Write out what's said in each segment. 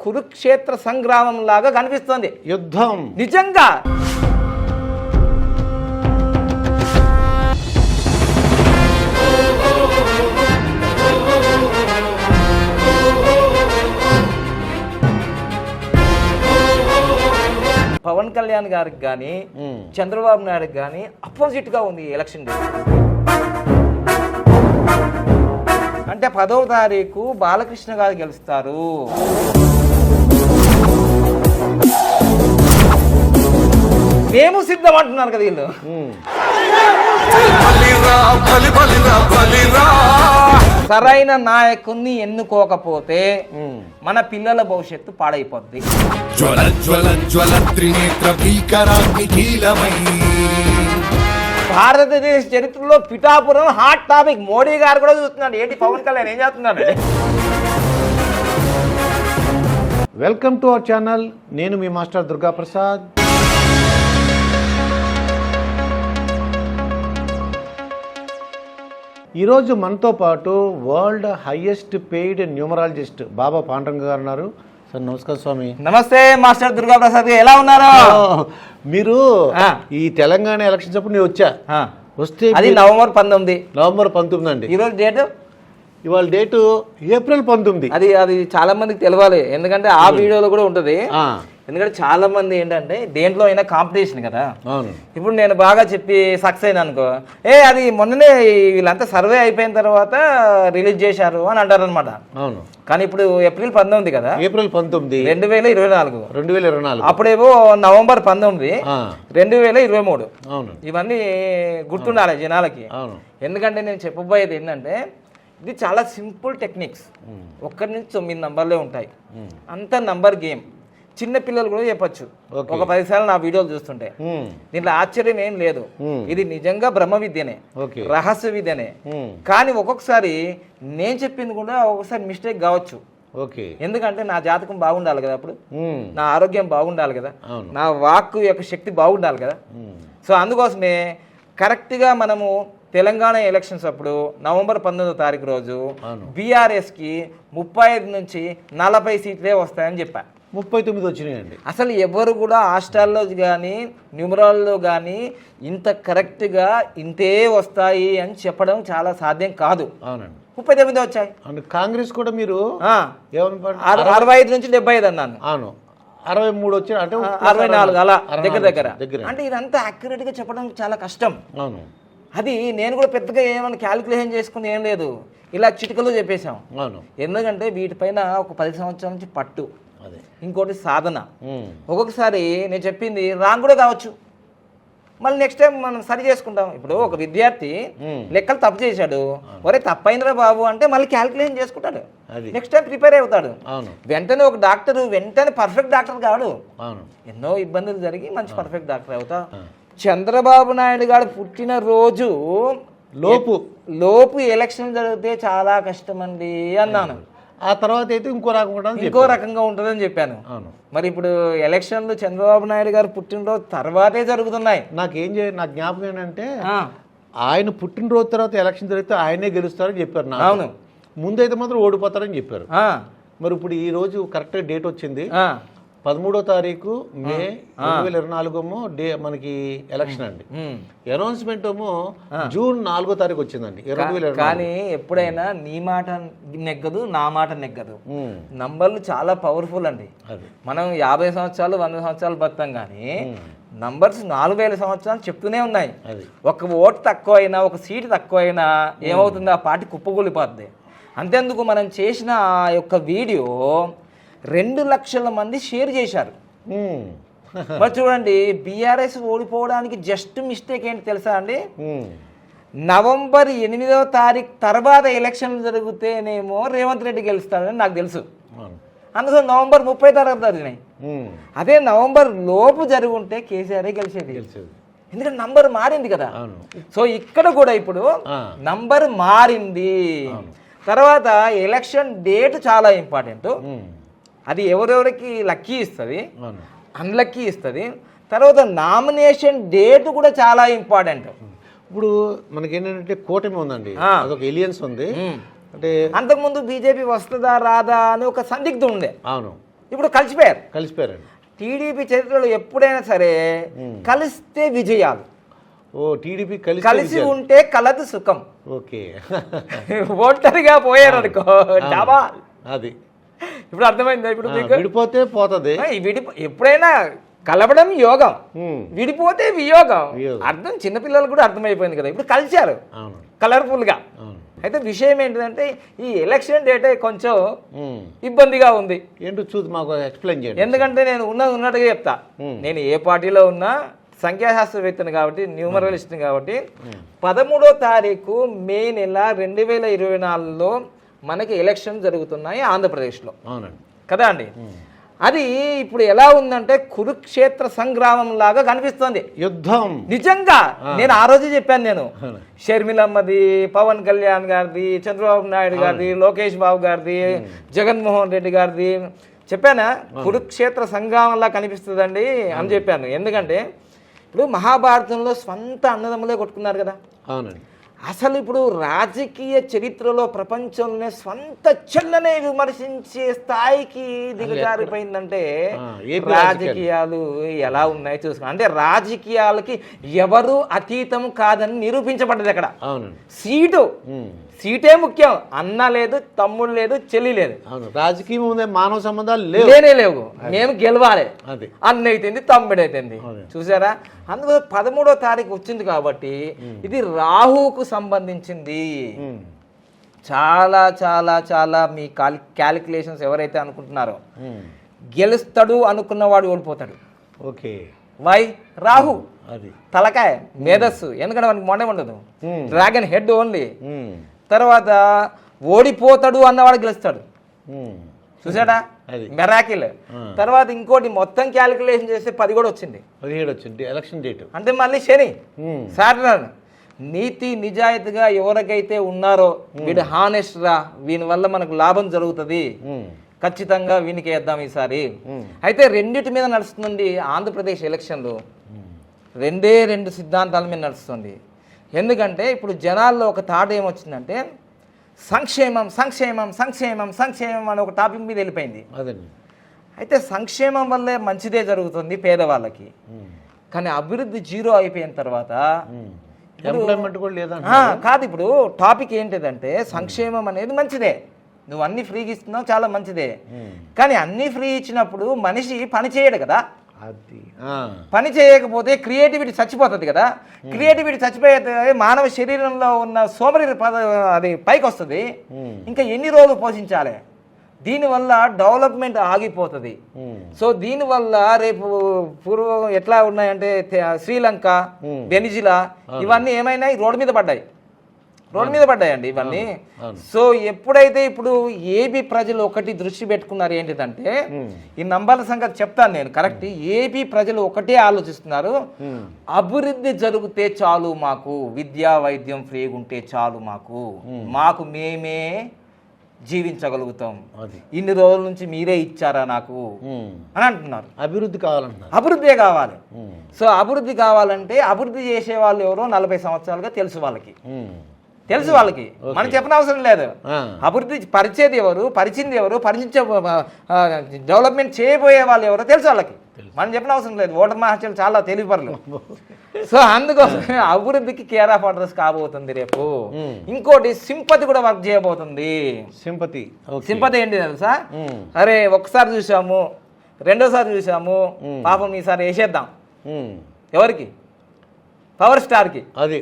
కురుక్షేత్ర సంగ్రామం లాగా కనిపిస్తుంది. యుద్ధం నిజంగా పవన్ కళ్యాణ్ గారికి కానీ చంద్రబాబు నాయుడుకి కానీ అపోజిట్ గా ఉంది ఎలక్షన్ డే. అంటే 10వ తారీఖు బాలకృష్ణ గారు గెలుస్తారు. మేము సిద్ధం అంటున్నారు కదా వీళ్ళు. సరైన నాయకుణ్ణి ఎన్నుకోకపోతే మన పిల్లల భవిష్యత్తు పాడైపోద్ది. భారతదేశ చరిత్రలో పిఠాపురం హాట్ టాపిక్. మోడీ గారు కూడా చూస్తున్నాడు. ఏంటి పవన్ కళ్యాణ్ ఏం చేస్తున్నాడు? Welcome to our channel. నేను మీ మాస్టర్ దుర్గా ప్రసాద్. ఈరోజు మనతో పాటు వరల్డ్ హైయెస్ట్ పెయిడ్ న్యూమరాలజిస్ట్ బాబా పాండురంగ గారు ఉన్నారు. సార్ నమస్కారం స్వామి. నమస్తే మాస్టర్ దుర్గా ప్రసాద్, ఎలా ఉన్నారు? మీరు ఈ తెలంగాణ ఎలక్షన్స్ అప్పుడు నేను వచ్చా. వస్తే అది నవంబర్ 19 అండి. ఈరోజు డేట్, ఇవాళ డేటు ఏప్రిల్ 19. అది చాలా మందికి తెలవాలి, ఎందుకంటే ఆ వీడియోలో కూడా ఉంటది. ఎందుకంటే చాలా మంది ఏంటంటే దేంట్లో అయినా కాంపిటీషన్ కదా. ఇప్పుడు నేను బాగా చెప్పి సక్సెస్ అయినా అనుకో, అది మొన్ననే వీళ్ళంతా సర్వే అయిపోయిన తర్వాత రిలీజ్ చేశారు అని అంటారు అనమాట. అవును, కానీ ఇప్పుడు ఏప్రిల్ 19 కదా. ఏప్రిల్ 19 2024. అప్పుడేమో నవంబర్ 19 2023. అవును, ఇవన్నీ గుర్తుండాలి జనాలకి. ఎందుకంటే నేను చెప్పబోయేది ఏంటంటే ఇది చాలా సింపుల్ టెక్నిక్స్. 1 నుంచి 9 నంబర్లే ఉంటాయి. అంత నంబర్ గేమ్. చిన్న పిల్లలు కూడా చెప్పచ్చు ఒక 10 సార్లు నా వీడియోలు చూస్తుంటే. దీంట్లో ఆశ్చర్యం ఏం లేదు. ఇది నిజంగా బ్రహ్మ విద్యనే, రహస్య విద్యనే. కానీ ఒక్కొక్కసారి నేను చెప్పింది కూడా ఒక్కొక్కసారి మిస్టేక్ కావచ్చు. ఎందుకంటే నా జాతకం బాగుండాలి కదా, అప్పుడు నా ఆరోగ్యం బాగుండాలి కదా, నా వాక్కు యొక్క శక్తి బాగుండాలి కదా. సో అందుకోసమే కరెక్ట్గా మనము తెలంగాణ ఎలక్షన్స్ అప్పుడు నవంబర్ 19వ తారీఖు రోజు బీఆర్ఎస్కి 35 నుంచి 40 సీట్లే వస్తాయని చెప్పా. 39 వచ్చినాయండి. అసలు ఎవరు కూడా హాస్టల్లో కానీ న్యూమరాల్లో కానీ ఇంత కరెక్ట్గా ఇంతే వస్తాయి అని చెప్పడం చాలా సాధ్యం కాదు. అవునండి, 39 వచ్చాయి. కాంగ్రెస్ కూడా మీరు 65 నుంచి 75 అన్నాను. అవును, 63 వచ్చాయి, అంటే 64 అలా దగ్గర. అంటే ఇదంతా యాక్యురేట్ గా చెప్పడం చాలా కష్టం. అవును, అది నేను కూడా పెద్దగా ఏమైనా క్యాలిక్యులేషన్ చేసుకుని ఏం లేదు, ఇలా చిటికలో చెప్పేశాం. అవును, ఎందుకంటే వీటిపైన ఒక 10 సంవత్సరాల నుంచి పట్టు, ఇంకోటి సాధన. ఒక్కొక్కసారి నేను చెప్పింది రాంగ్ కూడా కావచ్చు, మళ్ళీ నెక్స్ట్ టైం మనం సరి చేసుకుంటాం. ఇప్పుడు ఒక విద్యార్థి లెక్కలు తప్పు చేశాడు, ఒరే తప్పైందిరా బాబు అంటే మళ్ళీ క్యాలిక్యులేషన్ చేసుకుంటాడు, నెక్స్ట్ టైం ప్రిపేర్ అవుతాడు. వెంటనే ఒక డాక్టర్ వెంటనే పర్ఫెక్ట్ డాక్టర్ కాడు, ఎన్నో ఇబ్బందులు జరిగి మంచి పర్ఫెక్ట్ డాక్టర్ అవుతా. చంద్రబాబు నాయుడు గారు పుట్టిన రోజు లోపు ఎలక్షన్ జరిగితే చాలా కష్టం అండి అన్నాను. ఆ తర్వాత అయితే ఇంకో రకంగా ఉంటుందని చెప్పాను. మరి ఇప్పుడు ఎలక్షన్లు చంద్రబాబు నాయుడు గారు పుట్టినరోజు తర్వాతే జరుగుతున్నాయి. నాకు జ్ఞాపకం ఏంటంటే ఆయన పుట్టినరోజు తర్వాత ఎలక్షన్ జరిగితే ఆయనే గెలుస్తారని చెప్పారు. అవును, ముందైతే మాత్రం ఓడిపోతారని చెప్పారు. మరి ఇప్పుడు ఈ రోజు కరెక్ట్ డేట్ వచ్చింది, 13వ తారీఖు మే 2024 మనకి ఎలక్షన్ అండి. అనౌన్స్మెంట్ ఏమో జూన్ 4వ తారీఖు వచ్చిందండి 2024. కానీ ఎప్పుడైనా నీ మాట నెగ్గదు, నా మాట నెగ్గదు. నంబర్లు చాలా పవర్ఫుల్ అండి. మనం 50 సంవత్సరాలు 100 సంవత్సరాలు బతాం, కానీ నంబర్స్ 4000 సంవత్సరాలు చెప్తూనే ఉన్నాయి. ఒక ఓటు తక్కువ అయినా, ఒక సీటు తక్కువ అయినా ఏమవుతుంది, ఆ పార్టీ కుప్పకూలిపోద్ది. అంతేందుకు మనం చేసిన ఆ యొక్క వీడియో 2 లక్షల మంది షేర్ చేశారు. మరి చూడండి, బీఆర్ఎస్ ఓడిపోవడానికి జస్ట్ మిస్టేక్ ఏంటి తెలుసా అండి? నవంబర్ 8వ తారీఖు తర్వాత ఎలక్షన్లు జరిగితేనేమో రేవంత్ రెడ్డి గెలుస్తాడని నాకు తెలుసు. అందులో నవంబర్ 30 తారీఖు జరిగినాయి. అదే నవంబర్ లోపు జరుగుంటే కేసీఆర్ గెలిచేది, ఎందుకంటే నంబర్ మారింది కదా. సో ఇక్కడ కూడా ఇప్పుడు నంబర్ మారింది. తర్వాత ఎలక్షన్ డేట్ చాలా ఇంపార్టెంట్. అది ఎవరెవరికి లక్కీ ఇస్తుంది, అన్లక్కీ ఇస్తుంది. తర్వాత నామినేషన్ డేట్ కూడా చాలా ఇంపార్టెంట్. ఇప్పుడు మనకేంటంటే కూటమి ఉందండి, అదొక ఎలియన్స్ ఉంది. అంటే అంతకుముందు బీజేపీ వస్తుందా రాదా అని ఒక సందిగ్ధం ఉండే. అవును, ఇప్పుడు కలిసిపోయారు. కలిసిపోయారండి. టీడీపీ చరిత్రలో ఎప్పుడైనా సరే కలిస్తే విజయాలు. ఓ టీడీపీ కలిసి ఉంటే కలదు సుఖం. ఓకే. ఒంటరిగా పోయారు అనుకో డాబా. అది ఇప్పుడు అర్థమైందా? ఇప్పుడు విడిపోతే పోతుంది. ఎప్పుడైనా కలవడం యోగం, విడిపోతే వియోగం. అర్థం చిన్నపిల్లలు కూడా అర్థమైపోయింది కదా. ఇప్పుడు కలిశారు కలర్ఫుల్ గా. అయితే విషయం ఏంటంటే ఈ ఎలక్షన్ డేటే కొంచెం ఇబ్బందిగా ఉంది. ఏంటో చూసి మాకు ఎక్స్ప్లెయిన్ చేయండి. ఎందుకంటే నేను ఉన్నట్టుగా చెప్తా. నేను ఏ పార్టీలో ఉన్నా సంఖ్యాశాస్త్రవేత్తను కాబట్టి, న్యూమరలిస్ట్ని కాబట్టి 13వ తారీఖు మే నెల 2024లో మనకి ఎలక్షన్ జరుగుతున్నాయి ఆంధ్రప్రదేశ్లో. అవునండి కదా అండి. అది ఇప్పుడు ఎలా ఉందంటే కురుక్షేత్ర సంగ్రామం లాగా కనిపిస్తుంది. యుద్ధం నిజంగా. నేను ఆ రోజే చెప్పాను. నేను షర్మిలమ్మది, పవన్ కళ్యాణ్ గారిది, చంద్రబాబు నాయుడు గారిది, లోకేష్ బాబు గారిది, జగన్మోహన్ రెడ్డి గారిది చెప్పానా? కురుక్షేత్ర సంగ్రామంలా కనిపిస్తుందండి అని చెప్పాను. ఎందుకంటే ఇప్పుడు మహాభారతంలో స్వంత అన్నదమ్ములే కొట్టుకున్నారు కదా. అవునండి. అసలు ఇప్పుడు రాజకీయ చరిత్రలో ప్రపంచంలోనే స్వంత చెల్లనే విమర్శించే స్థాయికి దిగజారిపోయిందంటే రాజకీయాలు ఎలా ఉన్నాయో చూసుకో. అంటే రాజకీయాలకి ఎవరు అతీతం కాదని నిరూపించబడ్డది అక్కడ. సీటే ముఖ్యం. అన్న లేదు, తమ్ముడు లేదు, చెల్లి లేదు. రాజకీయం మానవ సంబంధాలు లేవు. మేము గెలవాలి. అన్న అయితేంది, తమ్ముడు అయితేంది. చూసారా? అందులో 13వ తారీఖు వచ్చింది కాబట్టి ఇది రాహుకు సంబంధించింది. చాలా చాలా చాలా మీ క్యాలిక్యులేషన్స్ ఎవరైతే అనుకుంటున్నారో గెలుస్తాడు అనుకున్నవాడు ఓడిపోతాడు. ఓకే. వై? రాహు అది తలకాయ మేధస్సు. ఎందుకంటే మనకి మొండే ఉండదు. Dragon head only. తర్వాత ఓడిపోతాడు అన్నవాడు గెలుస్తాడు. చూసాడా? మెరాకిల్. తర్వాత ఇంకోటి మొత్తం క్యాలిక్యులేషన్ చేస్తే 10 కూడా వచ్చింది. 17 వచ్చింది ఎలక్షన్ డేట్. అంటే మళ్ళీ శని సాటర్న్. నీతి నిజాయితీగా ఎవరికైతే ఉన్నారో వీడు హానెస్ట్ రా, వీని వల్ల మనకు లాభం జరుగుతుంది, ఖచ్చితంగా వీనికి వేద్దాం ఈసారి. అయితే రెండిటి మీద నడుస్తుంది ఆంధ్రప్రదేశ్ ఎలక్షన్లు. రెండు సిద్ధాంతాల మీద నడుస్తుంది. ఎందుకంటే ఇప్పుడు జనాల్లో ఒక థాట్ ఏమొచ్చిందంటే సంక్షేమం సంక్షేమం సంక్షేమం సంక్షేమం అని ఒక టాపిక్ మీద వెళ్ళిపోయింది. అయితే సంక్షేమం వల్లే మంచిదే జరుగుతుంది పేదవాళ్ళకి. కానీ అభివృద్ధి జీరో అయిపోయిన తర్వాత కాదు. ఇప్పుడు టాపిక్ ఏంటిదంటే సంక్షేమం అనేది మంచిదే, నువ్వు అన్ని ఫ్రీగా ఇస్తున్నావు, చాలా మంచిదే. కానీ అన్ని ఫ్రీ ఇచ్చినప్పుడు మనిషి పని చేయడు కదా. పని చేయకపోతే క్రియేటివిటీ చచ్చిపోతుంది కదా. క్రియేటివిటీ చచ్చిపోతే మానవ శరీరంలో ఉన్న సోమరి అది పైకి వస్తుంది. ఇంకా ఎన్ని రోజులు పోషించాలి? దీనివల్ల డెవలప్మెంట్ ఆగిపోతుంది. సో దీనివల్ల రేపు పూర్వం ఎట్లా ఉన్నాయంటే శ్రీలంక, వెనిజులా ఇవన్నీ ఏమైనాయి? రోడ్డు మీద పడ్డాయండి ఇవన్నీ. సో ఎప్పుడైతే ఇప్పుడు ఏపీ ప్రజలు ఒకటి దృష్టి పెట్టుకున్నారు ఏంటిదంటే, ఈ నంబర్ల సంగతి చెప్తాను నేను కరెక్ట్. ఏపీ ప్రజలు ఒకటే ఆలోచిస్తున్నారు, అభివృద్ధి జరిగితే చాలు మాకు, విద్యా వైద్యం ఫ్రీగా ఉంటే చాలు మాకు మేమే జీవించగలుగుతాం, ఇన్ని రోజుల నుంచి మీరే ఇచ్చారా నాకు అని అంటున్నారు. అభివృద్ధే కావాలి. సో అభివృద్ధి కావాలంటే అభివృద్ధి చేసే వాళ్ళు ఎవరో 40 సంవత్సరాలుగా తెలుసు వాళ్ళకి. మనం చెప్పిన అవసరం లేదు. అభివృద్ధి పరిచేది ఎవరు, పరిచింది ఎవరు, డెవలప్మెంట్ చేయబోయే వాళ్ళు ఎవరో తెలుసు వాళ్ళకి. మనం చెప్పిన అవసరం లేదు. ఓటర్ మహాశయులు చాలా తెలివిపరులు. సో అందుకోసమే అభివృద్ధికి కేర్ ఆఫ్ అడ్రస్ కాబోతుంది రేపు. ఇంకోటి సింపతి కూడా వర్క్ చేయబోతుంది. సింపతి ఏంటి తెలుసా? అరే ఒక్కసారి చూసాము, రెండోసారి చూసాము, పాపం ఈసారి వేసేద్దాం. ఎవరికి? పవర్ స్టార్కి. అది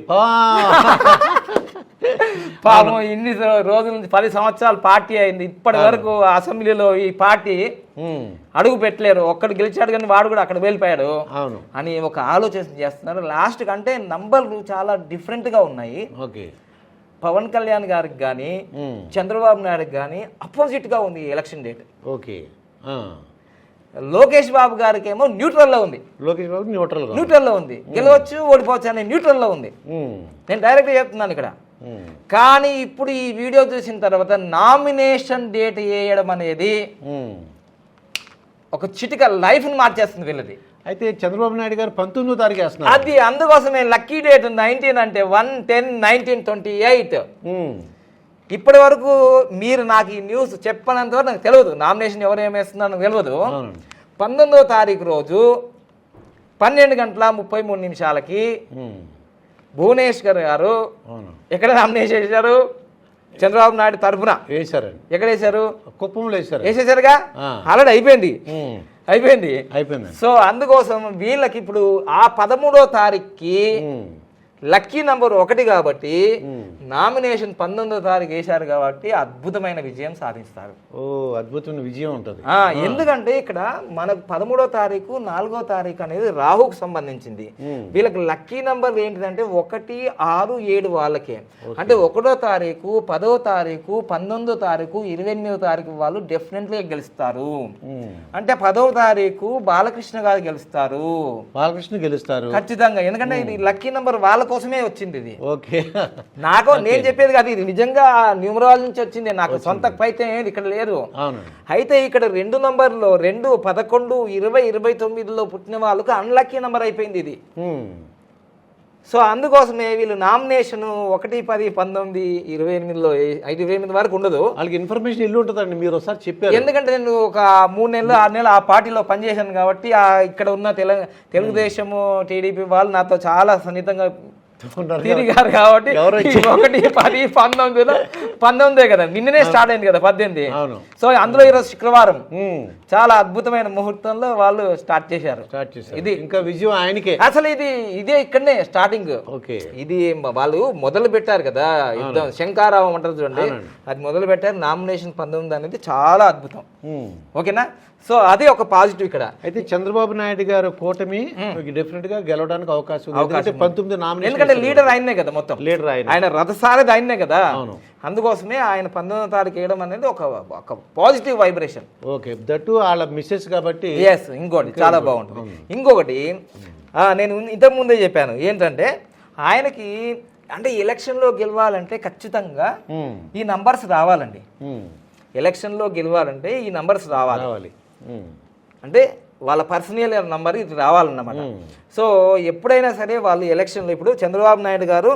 పాపం ఇన్ని రోజుల నుంచి 10 సంవత్సరాలు పార్టీ అయింది, ఇప్పటి వరకు అసెంబ్లీలో ఈ పార్టీ అడుగు పెట్టలేరు. ఒక్కడు గెలిచాడు కానీ వాడు కూడా అక్కడ వెళ్ళిపోయాడు అని ఒక ఆలోచన చేస్తున్నారు. లాస్ట్ కంటే నంబర్లు చాలా డిఫరెంట్ గా ఉన్నాయి. పవన్ కళ్యాణ్ గారికి కానీ చంద్రబాబు నాయుడుకి కానీ అపోజిట్ గా ఉంది ఎలక్షన్ డేట్. లోకేష్ బాబు గారికి ఏమో న్యూట్రల్లో ఉంది. న్యూట్రల్లో ఉంది. గెలవచ్చు, ఓడిపోవచ్చు అనే న్యూట్రల్లో ఉంది. నేను డైరెక్ట్గా చెప్తున్నాను ఇక్కడ. కానీ ఇప్పుడు ఈ వీడియో చూసిన తర్వాత నామినేషన్ డేట్ వేయడం అనేది ఒక చిటిక లైఫ్ని మార్చేస్తుంది వీళ్ళది. అయితే చంద్రబాబు నాయుడు గారు 19వ తారీఖు వేస్తున్నారు. అది అందుకోసమే లక్కీ డేట్ 19 అంటే 1/10/1928. ఇప్పటి వరకు మీరు నాకు ఈ న్యూస్ చెప్పనంత వరకు నాకు తెలియదు, నామినేషన్ ఎవరు ఏమేస్తున్నారో నాకు తెలియదు. 19వ తారీఖు రోజు 12:33 భువనేశ్వర్ గారు ఎక్కడ నామినేషన్ చేశారు? చంద్రబాబు నాయుడు తరఫున వేశారండి. ఎక్కడ వేశారు? కుప్పంలో వేశారు. వేసేసారుగా, ఆల్రెడీ అయిపోయింది. సో అందుకోసం వీళ్ళకి ఇప్పుడు ఆ 13వ తారీఖుకి లక్కీ నంబర్ 1 కాబట్టి నామినేషన్ 19వ తారీఖు వేశారు కాబట్టి అద్భుతమైన విజయం సాధిస్తారు. అద్భుతమైన విజయం ఉంటుంది. ఎందుకంటే ఇక్కడ మనకు 13వ తారీఖు 4వ తారీఖు అనేది రాహుకు సంబంధించింది. వీళ్ళకి లక్కీ నంబర్ ఏంటిదంటే 1, 6, 7 వాళ్ళకే. అంటే 1వ తారీఖు, 10వ తారీఖు, 19వ తారీఖు, 28వ తారీఖు వాళ్ళు డెఫినెట్లీ గెలుస్తారు. అంటే 10వ తారీఖు బాలకృష్ణ గారు గెలుస్తారు. ఖచ్చితంగా. ఎందుకంటే ఇది లక్కీ నంబర్ వాళ్ళ కోసమే వచ్చింది. ఇది నేను చెప్పేది కాదు, ఇది నిజంగా న్యూమరాలజీ నుంచి వచ్చింది. నాకు సొంత పైతే ఇక్కడ లేదు. అయితే ఇక్కడ 2 నంబర్లో 2, 11, 20, 29లో పుట్టిన వాళ్ళకు అన్లక్కీ నంబర్ అయిపోయింది ఇది. సో అందుకోసమే వీళ్ళు నామినేషన్ 1, 10, 19, 28లో 28 వరకు ఉండదు. వాళ్ళకి ఇన్ఫర్మేషన్ ఇల్లు ఉంటుందండి. మీరు ఒకసారి చెప్పారు. ఎందుకంటే నేను ఒక 3 నెలలు 6 నెలలు ఆ పార్టీలో పనిచేశాను కాబట్టి ఇక్కడ ఉన్న తెలుగుదేశము, టీడీపీ వాళ్ళు నాతో చాలా సన్నిహితంగా తిరిగారు కాబట్టి 1, 10, 19 కదా, నిన్ననే స్టార్ట్ అయింది కదా 18. సో అందులో ఈరోజు శుక్రవారం చాలా అద్భుతమైన ముహూర్తంలో వాళ్ళు స్టార్ట్ చేశారు. ఇది ఇంకా విజయం ఆయనకే. అసలు ఇదే ఇక్కడనే స్టార్టింగ్. ఇది వాళ్ళు మొదలు పెట్టారు కదా యుద్ధం, శంకారావం అంటారు చూడండి, అది మొదలు పెట్టారు. నామినేషన్ 19 అనేది చాలా అద్భుతం. ఓకేనా? సో అదే ఒక పాజిటివ్ ఇక్కడ. అయితే చంద్రబాబు నాయుడు గారు కూటమి డెఫినెట్ గా గెలవడానికి అవకాశం ఉంది. 19 నామినేషన్, ఎందుకంటే లీడర్ ఆయనే కదా, మొత్తం లీడర్ ఆయన రథసారథి ఆయనే కదా. అందుకోసమే ఆయన 19వ తారీఖు వేయడం అనేది ఒక పాజిటివ్ వైబ్రేషన్. ఓకే, దట్టు వాళ్ళ మిస్సెస్ కాబట్టి. ఇంకోటి చాలా బాగుంటుంది. ఇంకొకటి నేను ఇంతకు ముందే చెప్పాను ఏంటంటే, ఆయనకి అంటే ఎలక్షన్లో గెలవాలంటే ఖచ్చితంగా ఈ నంబర్స్ రావాలండి. ఎలక్షన్లో గెలవాలంటే ఈ నంబర్స్ రావాలి. అంటే వాళ్ళ పర్సనల్ నంబర్ ఇది రావాలన్నమాట. సో ఎప్పుడైనా సరే వాళ్ళు ఎలక్షన్లో, ఇప్పుడు చంద్రబాబు నాయుడు గారు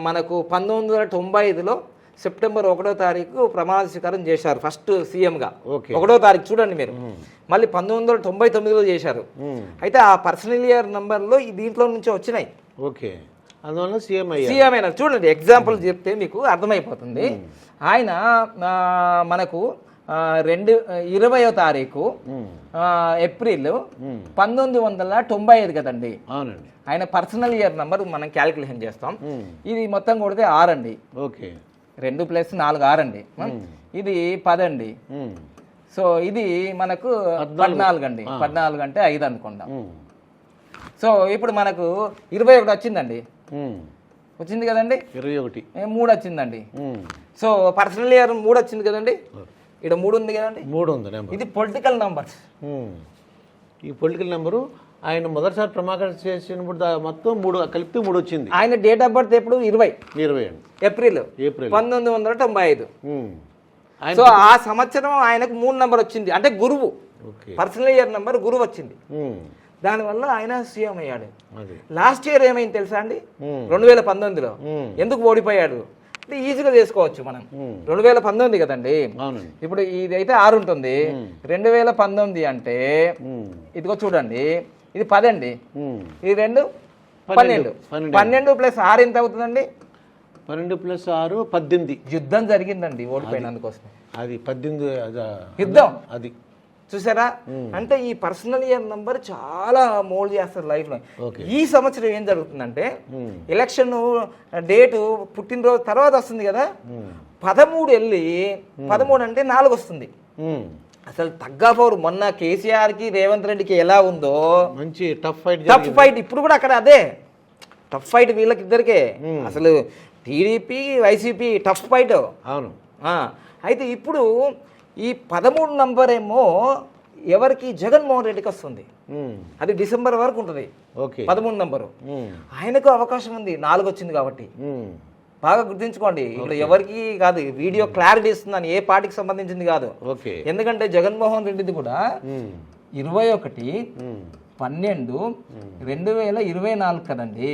మనకు 1995లో సెప్టెంబర్ 1వ తారీఖు ప్రమాణ స్వీకారం చేశారు ఫస్ట్ సీఎంగా. 1వ తారీఖు చూడండి మీరు. మళ్ళీ 1999లో చేశారు. అయితే ఆ పర్సనల్ ఇయర్ నంబర్లో దీంట్లో నుంచి వచ్చినాయి. అందువల్ల సీఎం అయినా చూడండి, ఎగ్జాంపుల్ చెప్తే మీకు అర్థమైపోతుంది. ఆయన మనకు 20వ తారీఖు ఏప్రిల్ 1995 కదండి. ఆయన పర్సనల్ ఇయర్ నంబర్ మనం క్యాలిక్యులేషన్ చేస్తాం. ఇది మొత్తం కొడితే 6 అండి. 2 + 4 6 అండి. ఇది 10 అండి. సో ఇది మనకు 14 అండి. 14 అంటే 5 అనుకుందాం. సో ఇప్పుడు మనకు 21 వచ్చిందండి. వచ్చింది కదండి. 21 3 వచ్చిందండి. సో పర్సనల్ ఇయర్ 3 వచ్చింది కదండి. ఇక్కడ 3 ఉంది కదండి. 3 ఉంది. ఇది పొలిటికల్ నంబర్స్. ఈ పొలిటికల్ నెంబరు ఆయన మొదటిసారి ప్రమాణం చేసినప్పుడు మొత్తం 3 కలిపితే 3 వచ్చింది. ఆయన డేట్ ఆఫ్ బర్త్ ఎప్పుడు? 20 ఏప్రిల్ 1995. సో ఆ సంవత్సరం ఆయనకు 3 నంబర్ వచ్చింది. అంటే గురువు పర్సనల్ ఇయర్ నంబర్ గురువు వచ్చింది. దానివల్ల ఆయన సీఎం అయ్యాడు. లాస్ట్ ఇయర్ ఏమైంది తెలుసా అండి? 2019లో ఎందుకు ఓడిపోయాడు అంటే ఈజీగా చేసుకోవచ్చు మనం. 2019 కదండి. ఇప్పుడు ఇది అయితే 6 ఉంటుంది. 2019 అంటే ఇదిగో చూడండి, ఇది 10 అండి. ఇది 2 12. 12 + 6 ఎంత అవుతుందండి? 12 + 6 18. యుద్ధం జరిగిందండి ఓడిపోయినందుకోసం. అది 18 యుద్ధం. అది చూసారా? అంటే ఈ పర్సనల్ ఇయర్ నంబర్ చాలా మోల్డ్ చేస్తారు లైఫ్ లో. ఈ సంవత్సరం ఏం జరుగుతుందంటే, ఎలక్షన్ డేటు పుట్టినరోజు తర్వాత వస్తుంది కదా, 13 వెళ్ళి 13 అంటే 4 వస్తుంది. అసలు తగ్గ పవర్. మొన్న కేసీఆర్ కి రేవంత్ రెడ్డికి ఎలా ఉందో మంచి టఫ్ ఫైట్ ఇప్పుడు కూడా అక్కడ అదే టఫ్ ఫైట్ వీళ్ళకిద్దరికే. అసలు టీడీపీ వైసీపీ టఫ్ ఫైట్. అవును. అయితే ఇప్పుడు ఈ 13 నంబర్ ఏమో ఎవరికి? జగన్మోహన్ రెడ్డికి వస్తుంది. అది డిసెంబర్ వరకు ఉంటుంది 13 నంబరు. ఆయనకు అవకాశం ఉంది, 4 వచ్చింది కాబట్టి. బాగా గుర్తుంచుకోండి, ఇప్పుడు ఎవరికి కాదు, వీడియో క్లారిటీ ఇస్తుందని, ఏ పార్టీకి సంబంధించింది కాదు. ఎందుకంటే జగన్మోహన్ రెడ్డిది కూడా 21/12/2024 కదండి.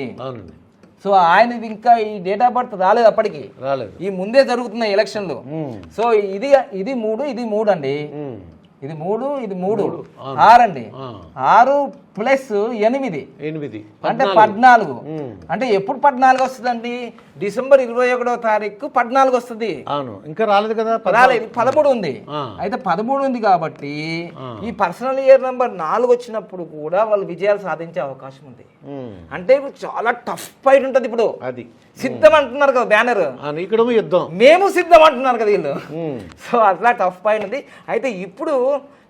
సో ఆయనది ఇంకా ఈ డేట్ ఆఫ్ బర్త్ రాలేదు అప్పటికి, రాలేదు, ఈ ముందే జరుగుతున్నాయి ఎలక్షన్లు. సో ఇది 3 అండి, ఇది 3 6 అండి, 6 ప్లస్ 8 అంటే 14. అంటే ఎప్పుడు 14 వస్తుందండి? డిసెంబర్ 21వ తారీఖు 14 వస్తుంది. అవును, ఇంకా రాలేదు కదా, రాలేదు, 13 ఉంది. అయితే 13 ఉంది కాబట్టి ఈ పర్సనల్ ఇయర్ నెంబర్ 4 వచ్చినప్పుడు కూడా వాళ్ళు విజయాలు సాధించే అవకాశం ఉంది. అంటే ఇప్పుడు చాలా టఫ్ ఫైట్ ఉంటుంది. ఇప్పుడు అది సిద్ధం అంటున్నారు కదా బ్యానర్, ఇక్కడ యుద్ధం మేము సిద్ధం అంటున్నారు కదా వీళ్ళు. సో అట్లా టఫ్ ఫైట్ ఉంది. అయితే ఇప్పుడు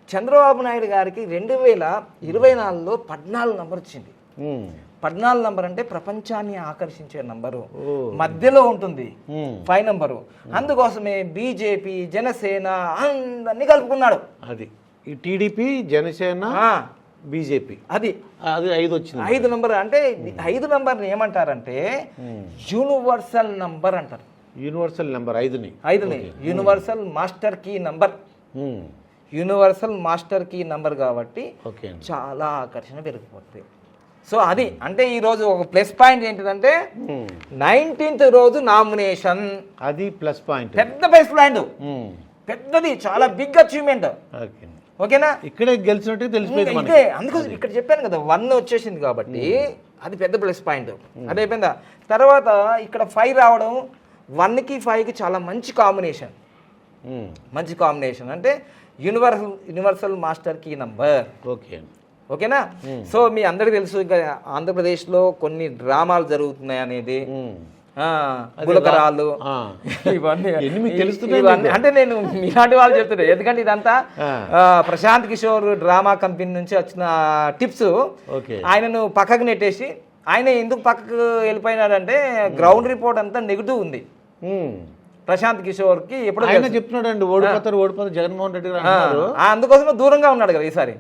చంద్రబాబు నాయుడు గారికి 2024లో 14 నంబర్ వచ్చింది. 14 నంబర్ అంటే ప్రపంచాన్ని ఆకర్షించే నంబరు, మధ్యలో ఉంటుంది 5 నంబరు. అందుకోసమే బీజేపీ, జనసేన అందరినీ కలుపుకున్నాడు. అది ఈ టీడీపీ, జనసేన, బీజేపీ, అది 5 వచ్చింది. 5 నంబర్ అంటే 5 నంబర్ని ఏమంటారంటే యూనివర్సల్ నంబర్ అంటారు. యూనివర్సల్ నంబర్ 5ని universal master key number, universal master key number కాబట్టి చాలా ఆకర్షణ పెరిగిపోతుంది. సో అది అంటే ఈరోజు ఒక ప్లస్ పాయింట్ ఏంటిదంటే 19th రోజు నామినేషన్, అది ప్లస్ పాయింట్, పెద్ద ప్లస్ పాయింట్, పెద్దది, చాలా బిగ్ అచీవ్మెంట్. ఓకేనా, ఇక్కడే గెలిచినట్టు తెలిసిపోయింది. అందుకోసం ఇక్కడ చెప్పాను కదా 1 వచ్చేసింది కాబట్టి అది పెద్ద ప్లస్ పాయింట్. అది అయిపోయిందా, తర్వాత ఇక్కడ 5 రావడం, 1కి 5కి చాలా మంచి కాంబినేషన్. అంటే యూనివర్సల్ మాస్టర్ కీ నంబర్. ఓకేనా. సో మీ అందరికి తెలుసు ఇంకా ఆంధ్రప్రదేశ్లో కొన్ని డ్రామాలు జరుగుతున్నాయి అనేది, గులకరాలు, ఇవన్నీ అంటే నేను మీలాంటి వాళ్ళు చెప్తున్నా. ఎందుకంటే ఇదంతా ప్రశాంత్ కిషోర్ డ్రామా కంపెనీ నుంచి వచ్చిన టిప్స్. ఆయనను పక్కకు నెట్టేసి, ఆయన ఎందుకు పక్కకు వెళ్ళిపోయినాడంటే గ్రౌండ్ రిపోర్ట్ అంతా నెగిటివ్ ఉంది ప్రశాంత్ కిషోర్ కి. ఎప్పుడు చెప్తున్నాడు ఓడిపోతారు జగన్మోహన్ రెడ్డి, అందుకోసమే దూరంగా ఉన్నాడు కదా ఈసారి.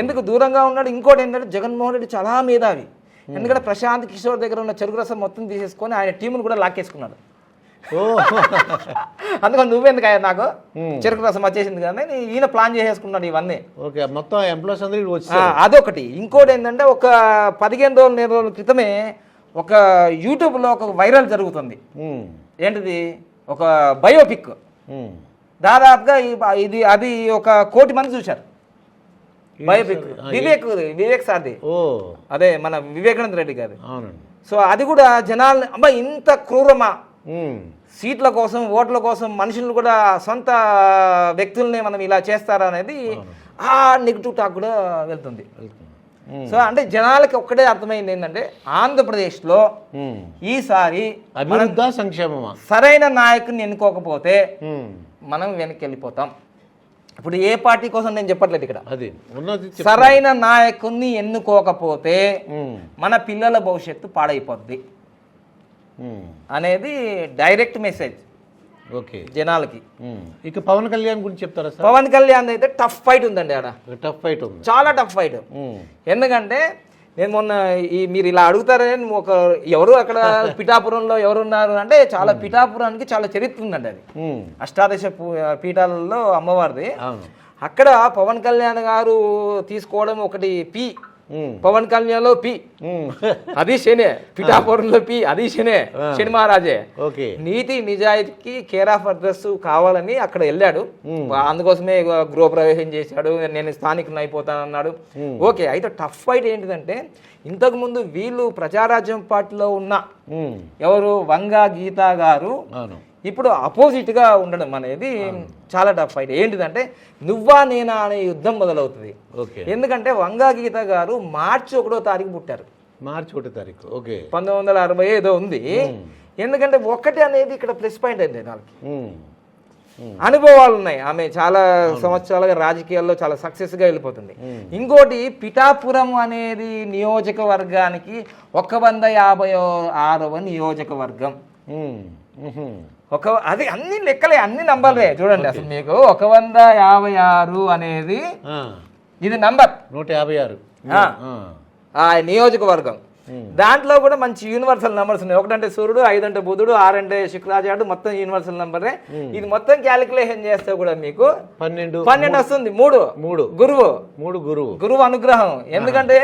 ఎందుకు దూరంగా ఉన్నాడు? ఇంకోటి ఏంటంటే జగన్మోహన్ రెడ్డి చాలా మేధావి. ఎందుకంటే ప్రశాంత్ కిషోర్ దగ్గర ఉన్న చెరుకు రసం మొత్తం తీసేసుకొని ఆయన టీమును కూడా లాక్కేసుకున్నాడు. అందుకని నువ్వెందుకు నాకు చెరుకు రసం వచ్చేసింది కానీ ఈయన ప్లాన్ చేసేసుకున్నాడు ఇవన్నీ. మొత్తం ఎంప్లాయీస్ అందరూ అదొకటి. ఇంకోటి ఏంటంటే ఒక 15 రోజుల క్రితమే ఒక యూట్యూబ్లో ఒక వైరల్ జరుగుతుంది. ఏంటిది? ఒక బయోపిక్. దాదాపుగా అది 1 కోటి మంది చూశారు. బయోపిక్ వివేక్ సార్ది, అదే మన వివేకానంద రెడ్డి గారి. సో అది కూడా జనాల్ని అబ్బా ఇంత క్రూరమా, సీట్ల కోసం, ఓట్ల కోసం మనుషులను కూడా, సొంత వ్యక్తుల్ని మనం ఇలా చేస్తారా అనేది ఆ నెగిటివ్ టాక్ కూడా వెళ్తుంది. సో అంటే జనాలకి ఒక్కటే అర్థమైంది ఏంటంటే ఆంధ్రప్రదేశ్లో ఈసారి సంక్షేమం సరైన నాయకుని ఎన్నుకోకపోతే మనం వెనక్కి వెళ్ళిపోతాం. ఇప్పుడు ఏ పార్టీ కోసం నేను చెప్పట్లేదు ఇక్కడ, సరైన నాయకుని ఎన్నుకోకపోతే మన పిల్లల భవిష్యత్తు పాడైపోద్ది అనేది డైరెక్ట్ మెసేజ్ జనాలకి. ఇక పవన్ కళ్యాణ్ గురించి చెప్తారా? పవన్ కళ్యాణ్ అయితే టఫ్ ఫైట్ ఉందండి. ఆడ టఫ్ ఫైట్ ఉంది, చాలా టఫ్ ఫైట్. ఎందుకంటే నేను మొన్న మీరు ఇలా అడుగుతారని ఎవరు అక్కడ పిఠాపురంలో ఎవరున్నారు అంటే చాలా పిఠాపురానికి చాలా చరిత్ర ఉందండి. అది అష్టాదశ పీఠాలలో అమ్మవారిది. అక్కడ పవన్ కళ్యాణ్ గారు తీసుకోవడం ఒకటి పి, పవన్ కళ్యాణ్లో పి, అది శనే, పిఠాపురంలో పి, అది శనే, శని మహారాజే. నీతి నిజాయితీకి కేర్ ఆఫ్ అడ్రస్ కావాలని అక్కడ వెళ్ళాడు. అందుకోసమే గృహప్రవేశం చేశాడు, నేను స్థానికుని అయిపోతానన్నాడు. ఓకే, అయితే టఫ్ ఫైట్ ఏంటిదంటే ఇంతకు ముందు వీళ్ళు ప్రజారాజ్యం పార్టీలో ఉన్న ఎవరు వంగా గీతా గారు ఇప్పుడు అపోజిట్ గా ఉండడం అనేది చాలా టఫ్ ఫైట్. ఏంటిదంటే నువ్వా నేనా అనే యుద్ధం మొదలవుతుంది. ఎందుకంటే వంగా గీత గారు మార్చి 1వ తారీఖు పుట్టారు. మార్చి 1వ తారీఖు 1960 ఏదో ఉంది. ఎందుకంటే ఒకటి అనేది ఇక్కడ ప్లస్ పాయింట్ అయింది. వాళ్ళకి అనుభవాలు ఉన్నాయి. ఆమె చాలా సంవత్సరాలుగా రాజకీయాల్లో చాలా సక్సెస్ గా వెళ్ళిపోతుంది. ఇంకోటి పిఠాపురం అనేది నియోజకవర్గానికి 156వ నియోజకవర్గం. అది అన్ని లెక్కలే, అన్ని నంబర్లే. చూడండి అసలు మీకు 156 అనేది ఇది నంబర్ 156 ఆ నియోజకవర్గం. దాంట్లో కూడా మంచి యూనివర్సల్ నంబర్స్ ఉన్నాయి. 1 అంటే సూర్యుడు, 5 అంటే బుధుడు, 6 అంటే శుక్రాచార్యుడు, మొత్తం యూనివర్సల్ నంబరే. ఇది మొత్తం క్యాలిక్యులేషన్ చేస్తే కూడా మీకు 12 వస్తుంది. 3 గురువు అనుగ్రహం. ఎందుకంటే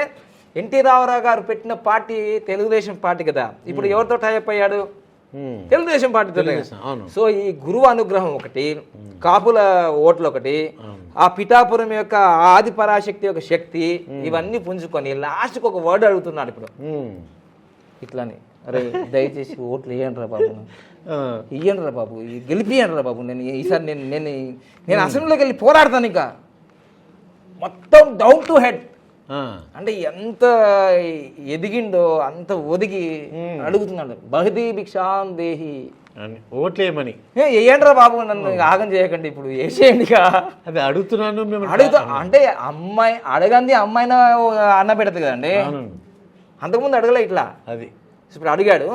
ఎన్టీ రామారావు గారు పెట్టిన పార్టీ తెలుగుదేశం పార్టీ కదా, ఇప్పుడు ఎవరితో టైప్ అయ్యాడు? తెలుగుదేశం పార్టీతో. సో ఈ గురువు అనుగ్రహం ఒకటి, కాపుల ఓట్లు ఒకటి, ఆ పిఠాపురం యొక్క ఆది పరాశక్తి యొక్క శక్తి, ఇవన్నీ పుంజుకొని లాస్ట్కి ఒక వర్డ్ అడుగుతున్నాడు ఇప్పుడు ఇట్లాని, అరే దయచేసి ఓట్లు వేయండి రా బాబు, ఇయ్యండి రా బాబు, గెలిపియండి రా బాబు, నేను ఈసారి నేను అసెంబ్లీలోకి వెళ్ళి పోరాడతాను ఇంకా మొత్తం డౌన్ టు హెడ్. అంటే ఎంత ఎదిగిండో అంత ఒదిగి అడుగుతున్నాడు, బహదీ భిక్షాం దేహి, ఓట్లేమని. వేయండిరా బాబు, నన్ను ఆగం చేయకండి, ఇప్పుడు వేసేయండి. అది అడుగుతున్నాను అంటే అమ్మాయి అడగంది అమ్మాయిన అన్న పెడతాది కదండి, అంతకుముందు అడగలే ఇట్లా, అది ఇప్పుడు అడిగాడు.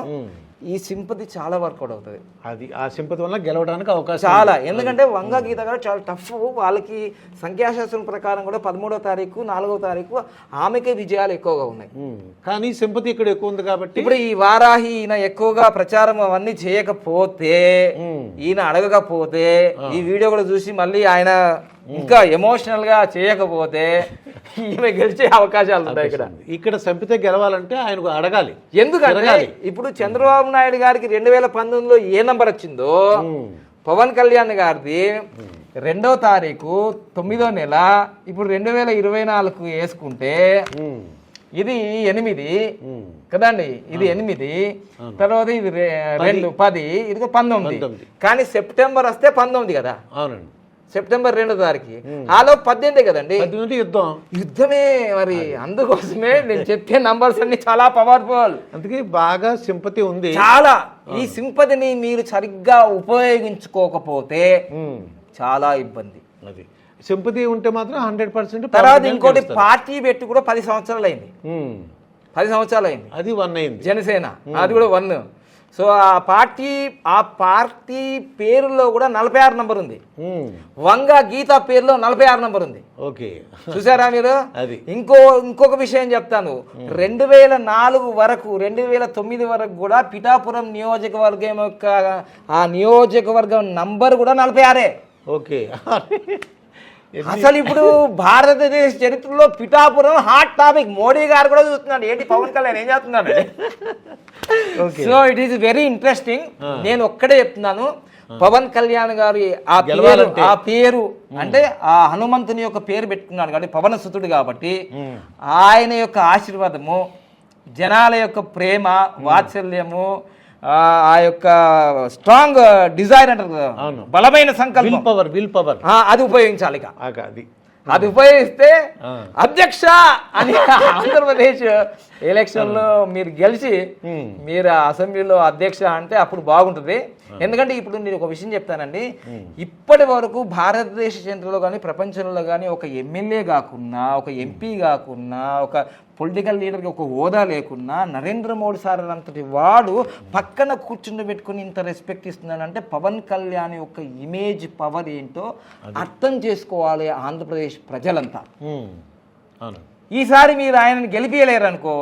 ఈ సింపతి చాలా వర్కౌట్ అవుతుంది, అది ఆ సింపతి వల్ల గెలవడానికి అవకాశం చాలా. ఎందుకంటే వంగ గీత గారు చాలా టఫ్, వాళ్ళకి సంఖ్యాశాస్త్రం ప్రకారం కూడా 13వ తారీఖు 4వ తారీఖు ఆమెకే విజయాలు ఎక్కువగా ఉన్నాయి, కానీ సింపతి ఇక్కడ ఎక్కువ ఉంది కాబట్టి ఇప్పుడు ఈ వారాహి ఈయన ఎక్కువగా ప్రచారం అవన్నీ చేయకపోతే, ఈయన అడగకపోతే, ఈ వీడియో కూడా చూసి మళ్ళీ ఆయన ఇంకా ఎమోషనల్ గా చేయకపోతే ఈమె గెలిచే అవకాశాలు ఉంటాయి. ఇక్కడ సంపితే గెలవాలంటే ఆయనకు అడగాలి. ఎందుకంటే ఇప్పుడు చంద్రబాబు నాయుడు గారికి 2019లో ఏ నంబర్ వచ్చిందో, పవన్ కళ్యాణ్ గారిది 2వ తారీఖు 9వ నెల, ఇప్పుడు 2024 వేసుకుంటే ఇది 8 కదండి, ఇది 8, తర్వాత ఇది 2 10, ఇది 19, కానీ సెప్టెంబర్ వస్తే 19 కదా. అవునండి, సెప్టెంబర్ 2వ తారీఖు ఆలో 18 కదండి, యుద్ధమే. మరి అందుకోసమే నేను చెప్పే నంబర్స్ అన్ని చాలా పవర్ఫుల్, అందుకే బాగా సింపతి ఉంది చాలా. ఈ సింపతిని మీరు సరిగ్గా ఉపయోగించుకోకపోతే చాలా ఇబ్బంది. అది సింపతి ఉంటే మాత్రం 100%. తర్వాత ఇంకోటి, పార్టీ పెట్టి కూడా 10 సంవత్సరాలు అయింది, 10 సంవత్సరాలు అయింది, అది 1 అయింది జనసేన, అది కూడా 1. సో ఆ పార్టీ పేరులో కూడా 46 నంబర్ ఉంది, వంగ గీత పేరులో 46 నంబర్ ఉంది. ఓకే, చూసారా మీరు? అది ఇంకొక విషయం చెప్తాను, 2004 వరకు 2009 వరకు కూడా పిఠాపురం నియోజకవర్గం యొక్క ఆ నియోజకవర్గం నంబర్ కూడా 46. ఓకే, అసలు ఇప్పుడు భారతదేశ చరిత్రలో పిఠాపురం హాట్ టాపిక్, మోడీ గారు కూడా చూస్తున్నాడు, ఏంటి పవన్ కళ్యాణ్ ఏం చేస్తున్నాడు. So it is very interesting. నేను ఒక్కడే చెప్తున్నాను, పవన్ కళ్యాణ్ గారు ఆ పేరు అంటే ఆ హనుమంతుని యొక్క పేరు పెట్టుకున్నాడు కాబట్టి, పవన సుతుడు కాబట్టి, ఆయన యొక్క ఆశీర్వాదము, జనాల యొక్క ప్రేమ వాత్సల్యము, ఆ యొక్క స్ట్రాంగ్ డిజైర్ అంటారు కదా, బలమైన సంకల్పం, విల్ పవర్, అది ఉపయోగించాలి. అది ఉపయోగిస్తే అధ్యక్ష అని ఆంధ్రప్రదేశ్ ఎలక్షన్ లో మీరు గెలిచి మీరు అసెంబ్లీలో అధ్యక్ష అంటే అప్పుడు బాగుంటుంది. ఎందుకంటే ఇప్పుడు నేను ఒక విషయం చెప్తానండి, ఇప్పటి వరకు భారతదేశ చరిత్రలో కానీ ప్రపంచంలో కానీ ఒక ఎమ్మెల్యే కాకున్నా, ఒక ఎంపీ కాకున్నా, ఒక పొలిటికల్ లీడర్కి ఒక హోదా లేకున్నా, నరేంద్ర మోడీ సార్ అంతటి వాడు పక్కన కూర్చుని పెట్టుకుని ఇంత రెస్పెక్ట్ ఇస్తున్నాడంటే పవన్ కళ్యాణ్ యొక్క ఇమేజ్ పవర్ ఏంటో అర్థం చేసుకోవాలి ఆంధ్రప్రదేశ్ ప్రజలంతా. ఈసారి మీరు ఆయనని గెలిపియలేరు అనుకో,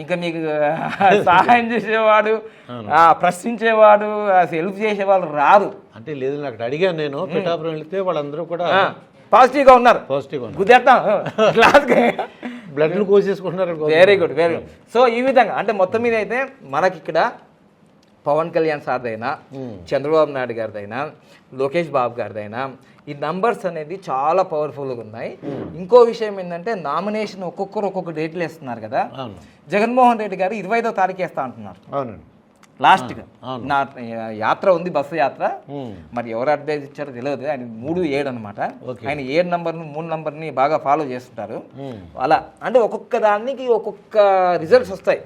ఇంకా మీకు సహాయం చేసేవాడు, ప్రశ్నించేవాడు, హెల్ప్ చేసేవాళ్ళు రారు. అంటే లేదు, నాకు అడిగాను నేను, పిఠాపురం వెళితే వాళ్ళందరూ కూడా పాజిటివ్గా ఉన్నారు, గుద్దేస్తాం బ్లడ్లు కోసేసుకుంటున్నారు. Very good, very good. So ఈ విధంగా అంటే మొత్తం మీద అయితే మనకి ఇక్కడ పవన్ కళ్యాణ్ సార్దైనా, చంద్రబాబు నాయుడు గారిదైనా, లోకేష్ బాబు గారిదైనా ఈ నంబర్స్ అనేది చాలా పవర్ఫుల్గా ఉన్నాయి. ఇంకో విషయం ఏంటంటే, నామినేషన్ ఒక్కొక్కరు ఒక్కొక్క డేట్లు వేస్తున్నారు కదా. జగన్మోహన్ రెడ్డి గారు 25వ తారీఖు వేస్తా అంటున్నారు. అవునండి, లాస్ట్గా నా యాత్ర ఉంది, బస్సు యాత్ర, మరి ఎవరు అడ్వైజ్ ఇచ్చారో తెలియదు. ఆయన 3-7 అనమాట. ఆయన 7 నంబర్ని 3 నంబర్ని బాగా ఫాలో చేస్తుంటారు. అలా అంటే ఒక్కొక్క దానికి ఒక్కొక్క రిజల్ట్స్ వస్తాయి.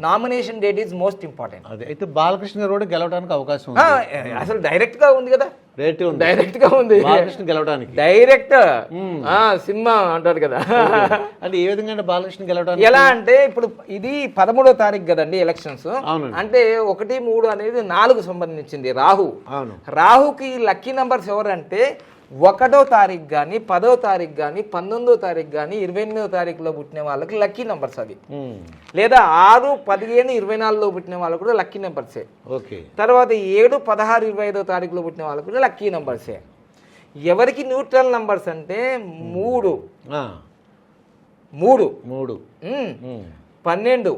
Nomination date is most important. అదే అయితే బాలకృష్ణ గారు కూడా గెలవడానికి అవకాశం ఉంది. అసలు డైరెక్ట్ గా ఉంది కదా, డైరెక్ట్ గా ఉంది బాలకృష్ణ గెలవడానికి. డైరెక్ట్ సినిమా అంటారు కదా. అంటే ఏ విధంగా బాలకృష్ణ గెలవడానికి ఎలా అంటే, ఇప్పుడు ఇది 13వ తారీఖు కదండి ఎలక్షన్స్. అంటే 1, 3 అనేది 4కు సంబంధించింది. రాహుకి లక్కీ నంబర్స్ ఎవరంటే 1వ తారీఖు కానీ, 10వ తారీఖు కానీ, 19వ తారీఖు కానీ, 28వ తారీఖులో పుట్టిన వాళ్ళకి లక్కీ నంబర్స్ అవి. లేదా 6, 15, 24లో పుట్టిన వాళ్ళకు కూడా లక్కీ నంబర్సే. తర్వాత 7, 16, 25వ తారీఖులో పుట్టిన వాళ్ళకు కూడా లక్కీ నంబర్సే. ఎవరికి న్యూట్రల్ నంబర్స్ అంటే 3, 3 3 12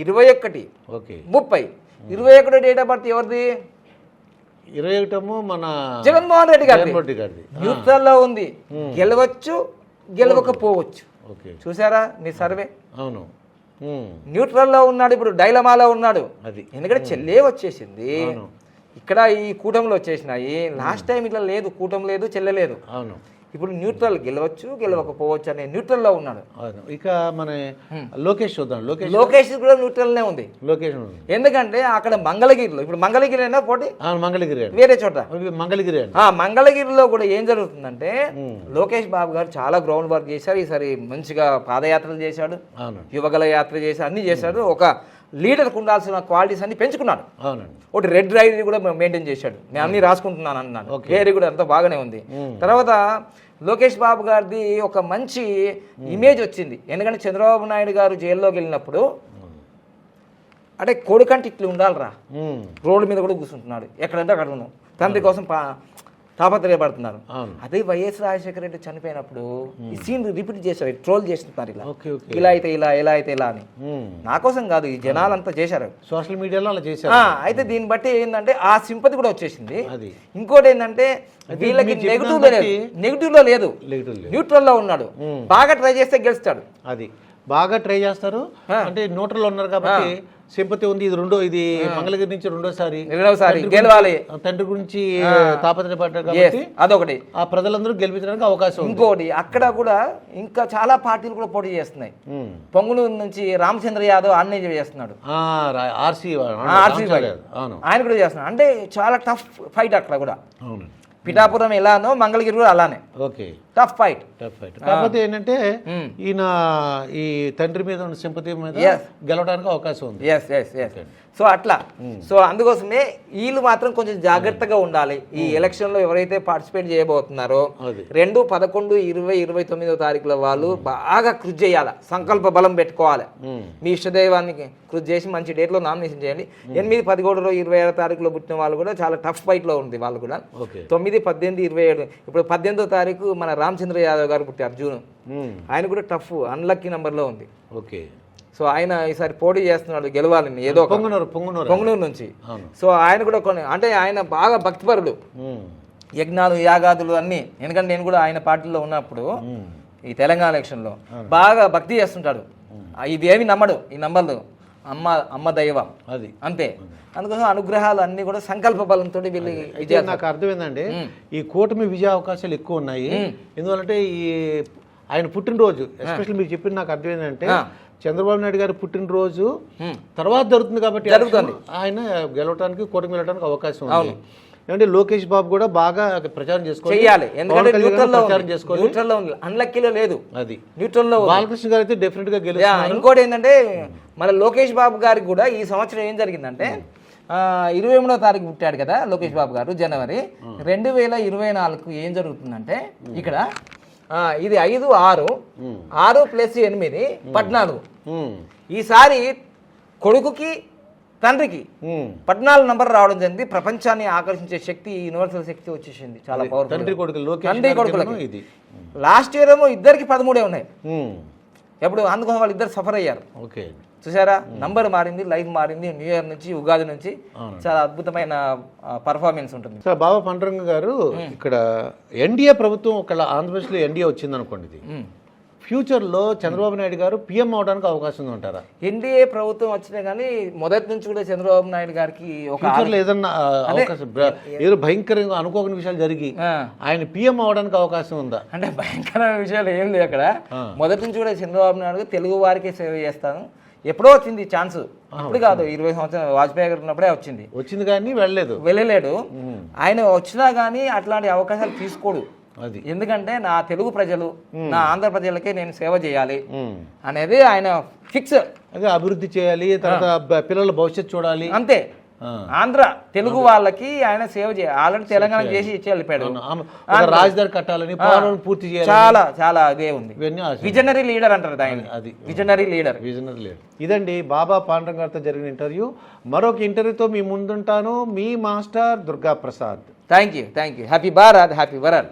21 ఓకే 30 21 డేట్ ఆఫ్ బర్త్ ఎవరిది? 21 మన జగన్మోహన్ రెడ్డి జగన్మోహన్ రెడ్డి గారిది. న్యూట్రల్లో ఉంది, గెలవచ్చు గెలవకపోవచ్చు. ఓకే చూసారా మీ సర్వే? అవును. న్యూట్రల్లో ఉన్నాడు, ఇప్పుడు డైలమాలో ఉన్నాడు. అది ఎందుకంటే చెల్లే వచ్చేసింది, ఇక్కడ ఈ కూటమిలో వచ్చేసినాయి. లాస్ట్ టైం ఇట్లా లేదు, కూటమి లేదు, చెల్లెలేదు. అవును. ఇప్పుడు న్యూట్రల్ గెలవచ్చు గెలవకపోవచ్చు అనే న్యూట్రల్లో ఉన్నాడు. ఇక మన లోకేష్ చూద్దాం. లోకేష్ కూడా న్యూట్రల్నే ఉంది. లోకేష్ ఎందుకంటే అక్కడ మంగళగిరిలో, ఇప్పుడు మంగళగిరి అయినా పోటీ, మంగళగిరి వేరే చోట మంగళగిరి. మంగళగిరిలో కూడా ఏం జరుగుతుందంటే లోకేష్ బాబు గారు చాలా గ్రౌండ్ వర్క్ చేశారు. ఈసారి మంచిగా పాదయాత్రలు చేశాడు, యువగల యాత్ర చేశాడు, అన్ని చేశాడు. ఒక లీడర్కి ఉండాల్సిన క్వాలిటీస్ అన్ని పెంచుకున్నాడు. ఒకటి రెడ్ డైరీ కూడా మెయింటైన్ చేశాడు. నేను అన్ని రాసుకుంటున్నాను అన్నాను, డైరీ కూడా అంతా బాగానే ఉంది. తర్వాత లోకేష్ బాబు గారిది ఒక మంచి ఇమేజ్ వచ్చింది. ఎందుకంటే చంద్రబాబు నాయుడు గారు జైల్లోకి వెళ్ళినప్పుడు అంటే కొడుకంటే ఇట్లా ఉండాలిరా, రోడ్ల మీద కూడా కూర్చుంటున్నాడు, ఎక్కడంటే అక్కడ ఉన్నాం, తండ్రి కోసం తాపత్రయపడుతున్నారు. అదే వైఎస్ రాజశేఖర రెడ్డి చనిపోయినప్పుడు ఈ సీన్ రిపీట్ చేశారు, ట్రోల్ చేస్తున్నారు. ఇలా అయితే ఇలా, ఎలా అయితే ఇలా అని. నా కోసం కాదు, ఈ జనాలంతా చేశారు, సోషల్ మీడియాలో అలా చేశారు. అయితే దీన్ని బట్టి ఏంటంటే ఆ సింపతి కూడా వచ్చేసింది. ఇంకోటి ఏంటంటే వీళ్ళకి నెగిటివ్ లో లేదు, న్యూట్రల్ లో ఉన్నాడు. బాగా ట్రై చేస్తే గెలుస్తాడు. అది బాగా ట్రై చేస్తారు అంటే న్యూట్రల్ ఉన్నారు కాబట్టి సింపతి ఉంది. ఇది మంగళగిరి నుంచి రెండోసారి గెలవాలి, తండ్రి గురించి తాపత్రయపడ్డారు కాబట్టి అదొకటి, ఆ ప్రజలందరూ గెలిపించడానికి అవకాశం. ఇంకోటి అక్కడ కూడా ఇంకా చాలా పార్టీలు కూడా పోటీ చేస్తున్నాయి. పొంగునూరు నుంచి రామచంద్ర యాదవ్ అన్నీ చేస్తున్నాడు, ఆయన కూడా చేస్తున్నాడు. అంటే చాలా టఫ్ ఫైట్ అక్కడ కూడా. పిఠాపురం ఎలానో మంగళగిరి కూడా అలానే. Okay, tough fight. కాకపోతే ఏంటంటే ఈయన ఈ తండ్రి మీద ఉన్న సింపతి మీద గెలవడానికి అవకాశం ఉంది. సో అట్లా, సో అందుకోసమే వీళ్ళు మాత్రం కొంచెం జాగ్రత్తగా ఉండాలి. ఈ ఎలక్షన్ లో ఎవరైతే పార్టిసిపేట్ చేయబోతున్నారో 2, 11, 20, 29వ తారీఖుల వాళ్ళు బాగా కృషి చేయాలి, సంకల్ప బలం పెట్టుకోవాలి. మీ ఇష్టదైవానికి కృషి చేసి మంచి డేట్ లో నామినేషన్ చేయండి. 8, 11, 26 తారీఖులో పుట్టిన వాళ్ళు కూడా చాలా టఫ్ ఫైట్ లో ఉంది వాళ్ళు కూడా. 9, 18, 27 ఇప్పుడు 18వ తారీఖు మన రామచంద్ర యాదవ్ గారు పుట్టారు, జూన్. ఆయన కూడా టఫ్ అన్లక్కీ నంబర్ లో ఉంది. ఓకే, సో ఆయన ఈసారి పోటీ చేస్తున్నాడు గెలవాలని, ఏదో పొంగునూరు నుంచి. సో ఆయన కూడా కొన్ని అంటే ఆయన బాగా భక్తిపరుడు, యజ్ఞాలు యాగాదులు అన్ని. ఎందుకంటే నేను కూడా ఆయన పార్టీలో ఉన్నప్పుడు ఈ తెలంగాణ ఎలక్షన్లో బాగా భక్తి చేస్తుంటాడు. ఇవేమి నమ్మడు, ఈ నంబర్లు అమ్మ దైవం అది అంతే. అందుకోసం అనుగ్రహాలు అన్ని కూడా సంకల్ప బలంతో వీళ్ళు. నాకు అర్థమైందండి, ఈ కూటమి విజయ అవకాశాలు ఎక్కువ ఉన్నాయి. ఎందువల్లంటే ఈ ఆయన పుట్టినరోజు ఎస్పెషల్లీ మీరు చెప్పింది నాకు అర్థమైందంటే చంద్రబాబు నాయుడు గారి పుట్టినరోజు తర్వాత జరుగుతుంది కాబట్టి ఆయన గెలవడానికి కూటమి వెళ్ళడానికి అవకాశం ఉంది. అంటే లోకేష్ బాబు కూడా బాగా ప్రచారం చేసుకోవాలి, అన్లక్కీలో లేదు, అది న్యూట్రల్లో. బాలకృష్ణ గారు అయితే డెఫినెట్ గా గెలుస్తారు. ఇంకోటి ఏంటంటే మన లోకేష్ బాబు గారికి కూడా ఈ సంవత్సరం ఏం జరిగిందంటే 28వ తారీఖు పుట్టాడు కదా లోకేష్ బాబు గారు, జనవరి 2024 ఏం జరుగుతుందంటే ఇక్కడ ఇది 5, 6, 6 + 8 14. ఈసారి కొడుకుకి తండ్రికి 14 నంబర్ రావడం జరిగింది. ప్రపంచాన్ని ఆకర్షించే శక్తి, యూనివర్సల్ శక్తి వచ్చేసింది, చాలా పవర్ఫుల్. తండ్రి కొడుకులకి లాస్ట్ ఇయర్ ఏమో ఇద్దరికి 13 ఉన్నాయి. ఎప్పుడు అందుకోసం వాళ్ళు ఇద్దరు సఫర్ అయ్యారు. ఓకే, చూసారా, నంబర్ మారింది, లైఫ్ మారింది. న్యూ ఇయర్ నుంచి, ఉగాది నుంచి చాలా అద్భుతమైన పర్ఫార్మెన్స్ ఉంటుంది. సార్ బాబా పాండురంగ గారు, ఇక్కడ ఎన్డీఏ ప్రభుత్వం ఒకవేళ ఆంధ్రప్రదేశ్లో ఎన్డీఏ వచ్చింది అనుకోండి, ఫ్యూచర్లో చంద్రబాబు నాయుడు గారు పీఎం అవడానికి అవకాశం ఉంటారా? ఎన్డీఏ ప్రభుత్వం వచ్చినా కానీ మొదటి నుంచి కూడా చంద్రబాబు నాయుడు గారికి ఏదన్నా అవకాశం, ఏదో భయంకరంగా అనుకోని విషయాలు జరిగి ఆయన పీఎం అవడానికి అవకాశం ఉందా? అంటే భయంకరమైన విషయాలు ఏం లేదు అక్కడ. మొదటి నుంచి కూడా చంద్రబాబు నాయుడు తెలుగు వారికే సేవ చేస్తాను, ఎప్పుడో వచ్చింది ఛాన్స్, ఇప్పుడు కాదు, 20 సంవత్సరాలు వాజ్పేయి గారు ఉన్నప్పుడే వచ్చింది కానీ వెళ్ళలేడు. ఆయన వచ్చినా కానీ అట్లాంటి అవకాశాలు తీసుకోడు. ఎందుకంటే నా తెలుగు ప్రజలు, నా ఆంధ్ర ప్రజలకే నేను సేవ చేయాలి అనేది ఆయన ఫిక్స్. అదే అభివృద్ధి చేయాలి, తర్వాత పిల్లల భవిష్యత్తు చూడాలి, అంతే. ఆంధ్ర తెలుగు వాళ్ళకి ఆయన సేవ చేయాలి. ఆల్రెడీ తెలంగాణ చేసి ఇచ్చి వెళ్ళిపోయాడు. రాజధాని కట్టాలని, పూర్తి చేయాలి, చాలా చాలా అదే ఉంది. విజనరీ లీడర్ అంటారు ఆయన, అది విజనరీ లీడర్. ఇదండి బాబా పాండురంగ గారితో జరిగిన ఇంటర్వ్యూ. మరొక ఇంటర్వ్యూతో మీ ముందుంటాను, మీ master Durga Prasad. Thank you. Happy Bharat, happy world.